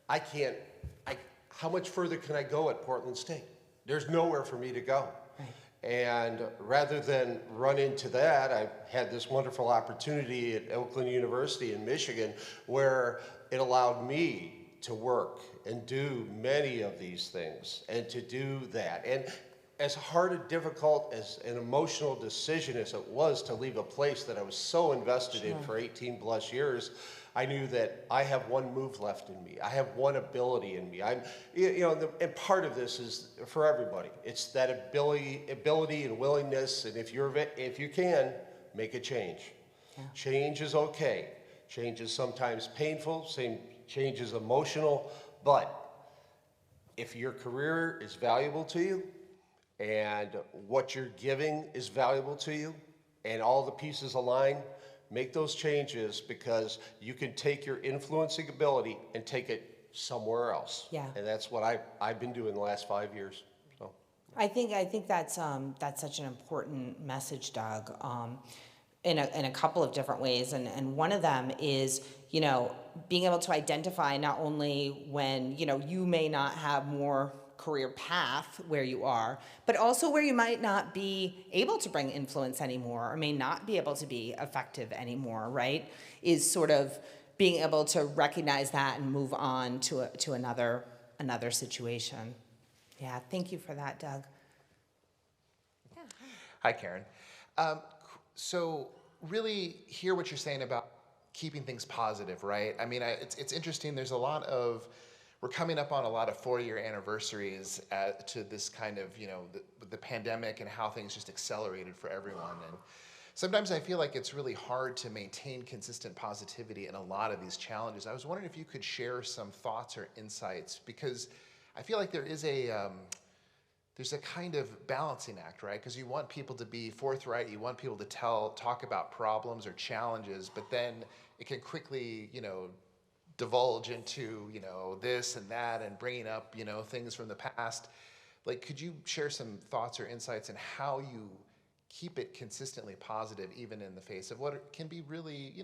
how much further can I go at Portland State? There's nowhere for me to go. Right. And rather than run into that, I had this wonderful opportunity at Oakland University in Michigan where it allowed me to work and do many of these things and to do that. And as hard and difficult as an emotional decision as it was to leave a place that I was so invested in for 18 plus years, I knew that I have one move left in me. I have one ability in me. And part of this is for everybody. It's that ability and willingness, and if you can, make a change. Yeah. Change is okay. Change is sometimes painful, change is emotional, but if your career is valuable to you and what you're giving is valuable to you and all the pieces align, make those changes because you can take your influencing ability and take it somewhere else. Yeah. And that's what I've been doing the last 5 years. So I think that's such an important message, Doug. In a couple of different ways, and one of them is, being able to identify not only when, you may not have more career path where you are, but also where you might not be able to bring influence anymore or may not be able to be effective anymore, right? Is sort of being able to recognize that and move on to another situation. Yeah, thank you for that, Doug. Yeah. Hi, Karen. So really hear what you're saying about keeping things positive, right? I mean, it's interesting. There's we're coming up on a lot of 4-year anniversaries to this kind of, the pandemic and how things just accelerated for everyone. And sometimes I feel like it's really hard to maintain consistent positivity in a lot of these challenges. I was wondering if you could share some thoughts or insights, because I feel like there's a kind of balancing act, right? Because you want people to be forthright, you want people to talk about problems or challenges, but then it can quickly, divulge into, this and that and bringing up, things from the past. Like, could you share some thoughts or insights on how you keep it consistently positive, even in the face of what can be really,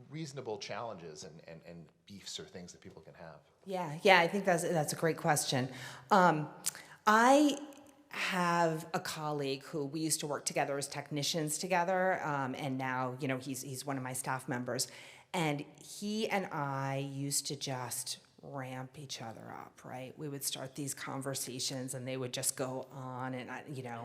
reasonable challenges and beefs or things that people can have? Yeah, I think that's a great question. I have a colleague who we used to work together as technicians together, and now, he's one of my staff members. And he and I used to just ramp each other up, right? We would start these conversations and they would just go on, and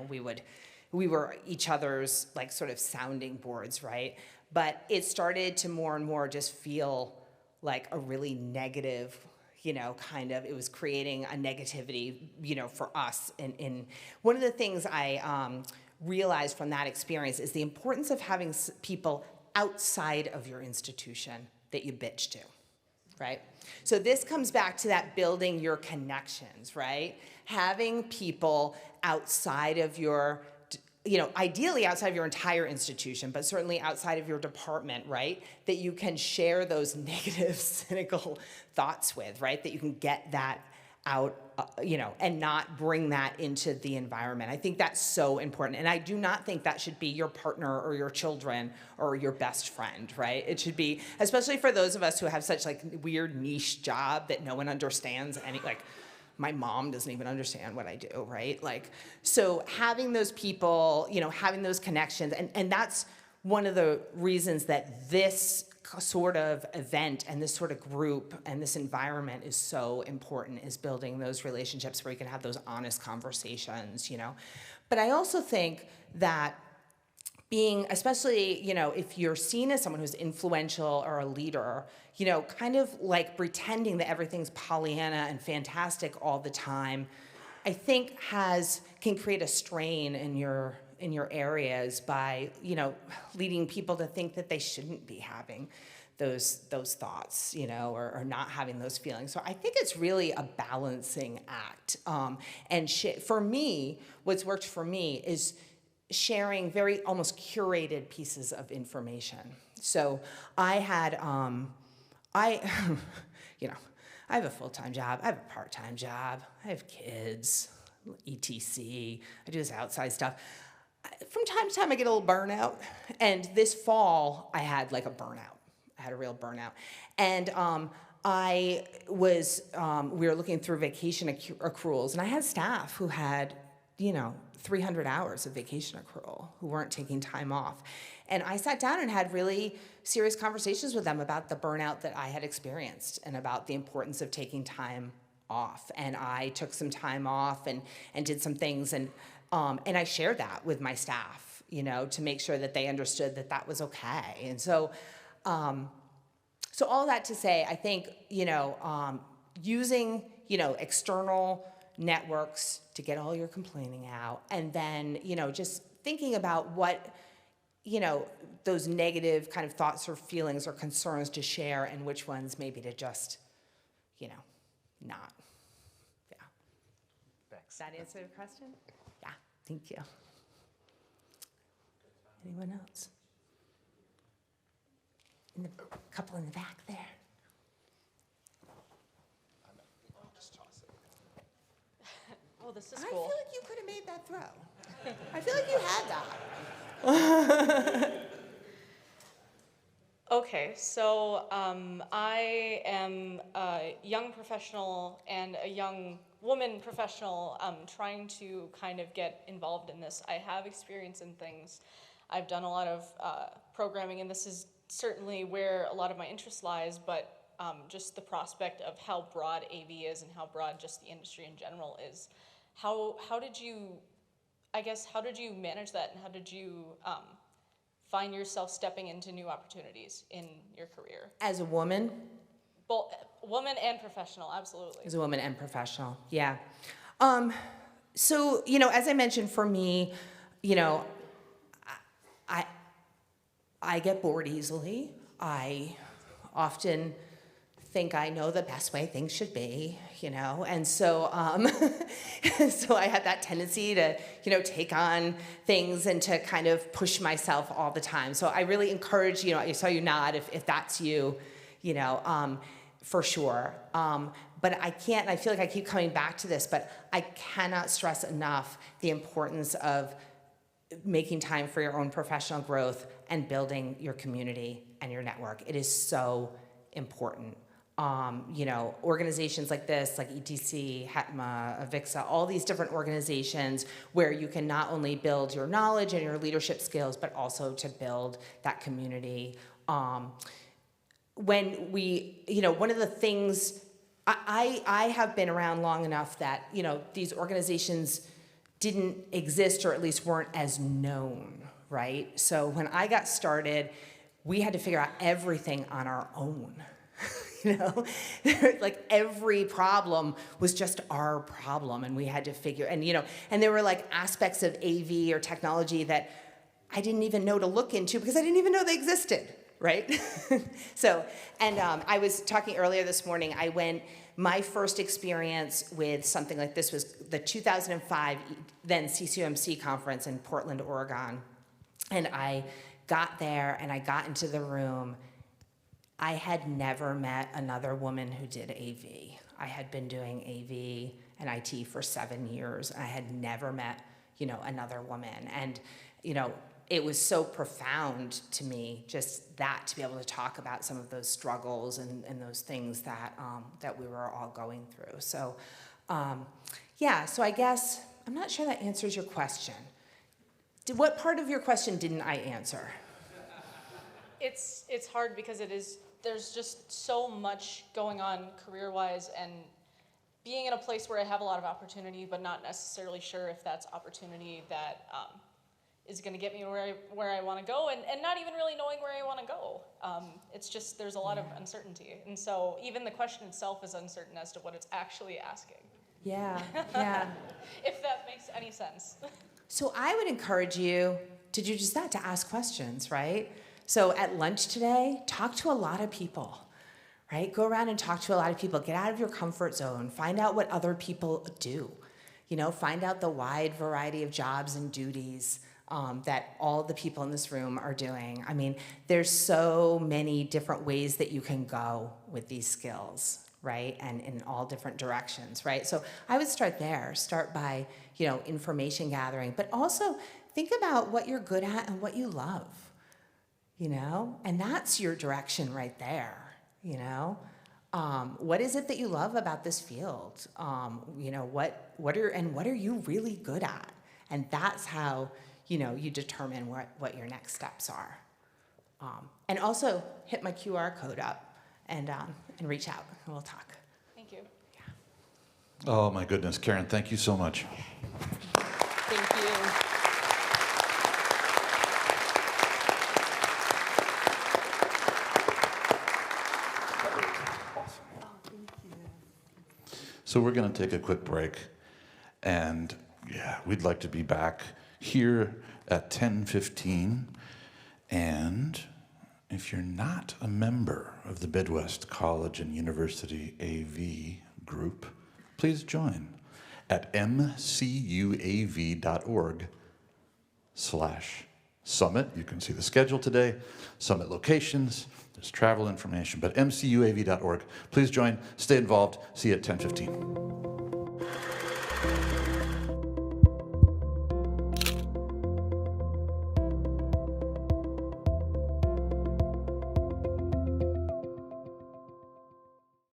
we were each other's like sort of sounding boards, right? But it started to more and more just feel like a really negative, it was creating a negativity, for us. And one of the things I realized from that experience is the importance of having people outside of your institution that you bitch to, right? So this comes back to that building your connections, right? Having people outside of your, ideally outside of your entire institution, but certainly outside of your department, right? That you can share those negative, cynical thoughts with, right? That you can get that out, and not bring that into the environment. I think that's so important. And I do not think that should be your partner or your children or your best friend, right? It should be, especially for those of us who have such like weird niche job that no one understands my mom doesn't even understand what I do, right? Like, so having those people, having those connections, and that's one of the reasons that this sort of event and this sort of group and this environment is so important, is building those relationships where you can have those honest conversations, But I also think that being, especially, if you're seen as someone who's influential or a leader, kind of like pretending that everything's Pollyanna and fantastic all the time, I think can create a strain in your areas by, leading people to think that they shouldn't be having those thoughts, or not having those feelings. So I think it's really a balancing act. For me, what's worked for me is sharing very almost curated pieces of information. So I had, I have a full-time job, I have a part-time job, I have kids, etc. I do this outside stuff. From time to time, I get a little burnout. And this fall, I had like a burnout. I had a real burnout. And we were looking through vacation accruals, and I had staff who had, 300 hours of vacation accrual, who weren't taking time off. And I sat down and had really serious conversations with them about the burnout that I had experienced and about the importance of taking time off. And I took some time off and did some things, and I shared that with my staff, to make sure that they understood that that was okay. And so all that to say, I think, using, external networks to get all your complaining out, and then, just thinking about what, those negative kind of thoughts or feelings or concerns to share, and which ones maybe to just, not. Yeah. Thanks. Does that answer the question? Yeah, thank you. Anyone else? A couple in the back there. I'll just toss it. Oh, this is I cool. feel like you could have made that throw. I feel like you had that. Okay, so I am a young professional and a young woman professional trying to kind of get involved in this. I have experience in things. I've done a lot of programming, and this is certainly where a lot of my interest lies, but just the prospect of how broad AV is and how broad just the industry in general is. How did you manage that, and how did you find yourself stepping into new opportunities in your career? As a woman? Both woman and professional, absolutely. As a woman and professional, yeah. So, as I mentioned, for me, I get bored easily. I often think I know the best way things should be, and so so I had that tendency to, take on things and to kind of push myself all the time. So I really encourage, I saw you nod if that's you, for sure. But I can't, and I feel like I keep coming back to this, but I cannot stress enough the importance of making time for your own professional growth and building your community and your network. It is so important. Organizations like this, like ETC, HETMA, AVIXA, all these different organizations where you can not only build your knowledge and your leadership skills, but also to build that community. When we, one of the things, I have been around long enough that, these organizations didn't exist, or at least weren't as known, right? So when I got started, we had to figure out everything on our own. Like every problem was just our problem, and we had to figure, and there were like aspects of AV or technology that I didn't even know to look into because I didn't even know they existed, right? So, and I was talking earlier this morning, my first experience with something like this was the 2005 then CCUMC conference in Portland, Oregon. And I got there and I got into the room. I had never met another woman who did AV. I had been doing AV and IT for 7 years. I had never met, another woman. And, it was so profound to me, just that, to be able to talk about some of those struggles and those things that we were all going through. So Yeah, so I guess, I'm not sure that answers your question. What part of your question didn't I answer? It's hard because there's just so much going on career-wise, and being in a place where I have a lot of opportunity, but not necessarily sure if that's opportunity that is going to get me where I want to go, and not even really knowing where I want to go. It's just, there's a lot of uncertainty. And so even the question itself is uncertain as to what it's actually asking. Yeah, yeah. If that makes any sense. So I would encourage you to do just that, to ask questions, right? So at lunch today, talk to a lot of people, right? Go around and talk to a lot of people. Get out of your comfort zone. Find out what other people do. You know, find out the wide variety of jobs and duties that all the people in this room are doing. I mean, there's so many different ways that you can go with these skills, right? And in all different directions, right? So I would start there. Start by, you know, information gathering, but also think about what you're good at and what you love, you know? And that's your direction right there, you know? What is it that you love about this field? You know, what are you really good at? And that's how, you know, you determine what your next steps are. And also hit my QR code up and reach out and we'll talk. Thank you. Oh my goodness, Karen, thank you so much. Thank you. So we're going to take a quick break, and yeah, we'd like to be back here at 10:15. And if you're not a member of the Midwest College and University AV group, please join at mcuav.org/summit. You can see the schedule today, summit locations, there's travel information, but mcuav.org. Please join, stay involved. See you at 10:15.